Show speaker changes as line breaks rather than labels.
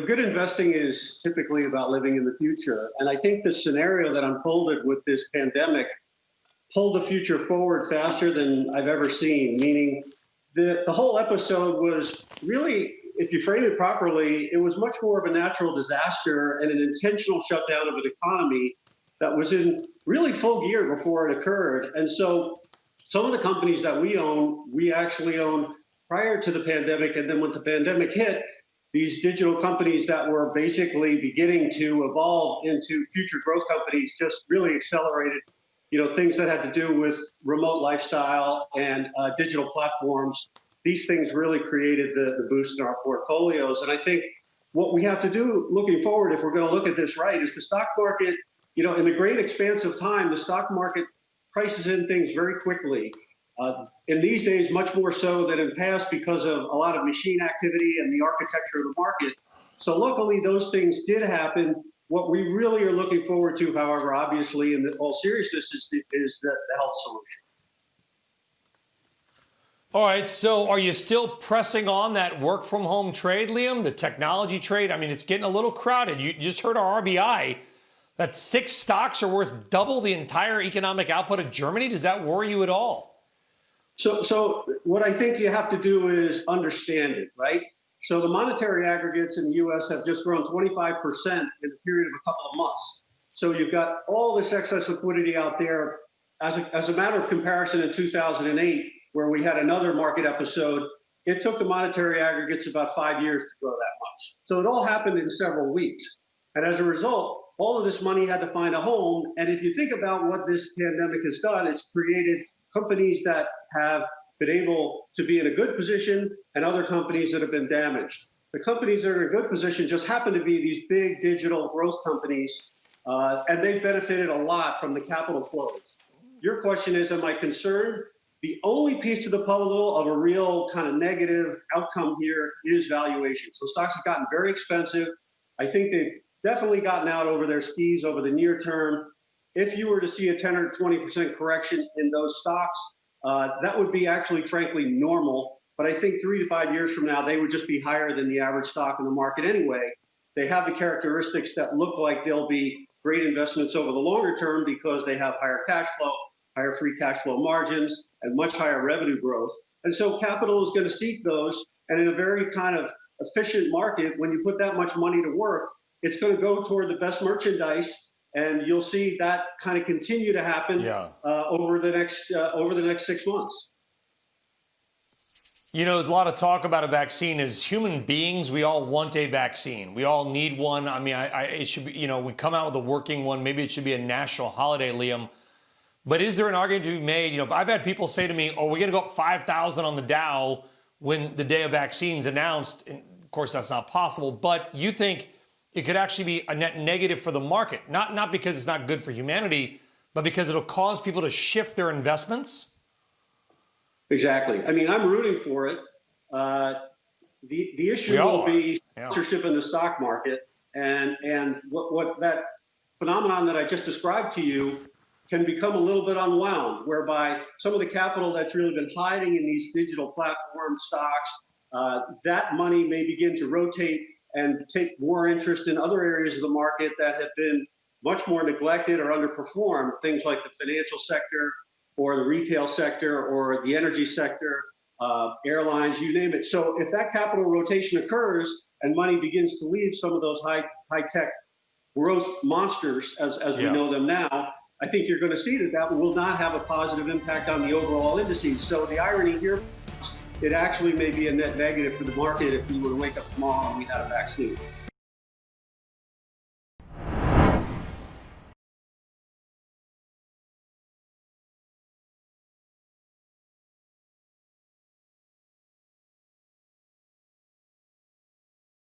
good investing is typically about living in the future. And I think the scenario that unfolded with this pandemic pulled the future forward faster than I've ever seen, meaning the whole episode was really, if you frame it properly, it was much more of a natural disaster and an intentional shutdown of an economy that was in really full gear before it occurred. And so some of the companies that we actually owned prior to the pandemic. And then when the pandemic hit, these digital companies that were basically beginning to evolve into future growth companies just really accelerated, things that had to do with remote lifestyle and digital platforms. These things really created the boost in our portfolios. And I think what we have to do looking forward, if we're going to look at this right, is the stock market, in the great expanse of time, the stock market prices in things very quickly. In these days, much more so than in past because of a lot of machine activity and the architecture of the market. So luckily, those things did happen. What we really are looking forward to, however, obviously, in all seriousness, is the health solution.
All right, so are you still pressing on that work from home trade, Liam, the technology trade? I mean, it's getting a little crowded. You just heard our RBI that 6 stocks are worth double the entire economic output of Germany. Does that worry you at all?
So what I think you have to do is understand it, right? So the monetary aggregates in the U.S. have just grown 25% in a period of a couple of months. So you've got all this excess liquidity out there. As a matter of comparison, in 2008, where we had another market episode, it took the monetary aggregates about 5 years to grow that much. So it all happened in several weeks. And as a result, all of this money had to find a home. And if you think about what this pandemic has done, it's created companies that have been able to be in a good position and other companies that have been damaged. The companies that are in a good position just happen to be these big digital growth companies, and they've benefited a lot from the capital flows. Your question is, am I concerned? The only piece of the puzzle of a real kind of negative outcome here is valuation. So stocks have gotten very expensive. I think they've definitely gotten out over their skis over the near term. If you were to see a 10 or 20% correction in those stocks, that would be actually, frankly, normal. But I think 3 to 5 years from now, they would just be higher than the average stock in the market anyway. They have the characteristics that look like they'll be great investments over the longer term because they have higher cash flow, higher free cash flow margins, and much higher revenue growth. And so capital is going to seek those. And in a very kind of efficient market, when you put that much money to work, it's going to go toward the best merchandise. And you'll see that kind of continue to happen over the next 6 months.
There's a lot of talk about a vaccine. As human beings, we all want a vaccine. We all need one. I mean, it should be, we come out with a working one. Maybe it should be a national holiday, Liam. But is there an argument to be made? I've had people say to me, we're going to go up 5,000 on the Dow when the day of vaccines announced. And of course, that's not possible. But you think it could actually be a net negative for the market, not because it's not good for humanity, but because it'll cause people to shift their investments?
Exactly. I mean, I'm rooting for it. The issue will be censorship in the stock market, and what that phenomenon that I just described to you can become a little bit unwound, whereby some of the capital that's really been hiding in these digital platform stocks, that money may begin to rotate and take more interest in other areas of the market that have been much more neglected or underperformed, things like the financial sector or the retail sector or the energy sector, airlines, you name it. So if that capital rotation occurs and money begins to leave some of those high-tech growth monsters, as we know them now, I think you're going to see that will not have a positive impact on the overall indices. So the irony here, it actually may be a net negative for the market if we were to wake up tomorrow and we had a vaccine.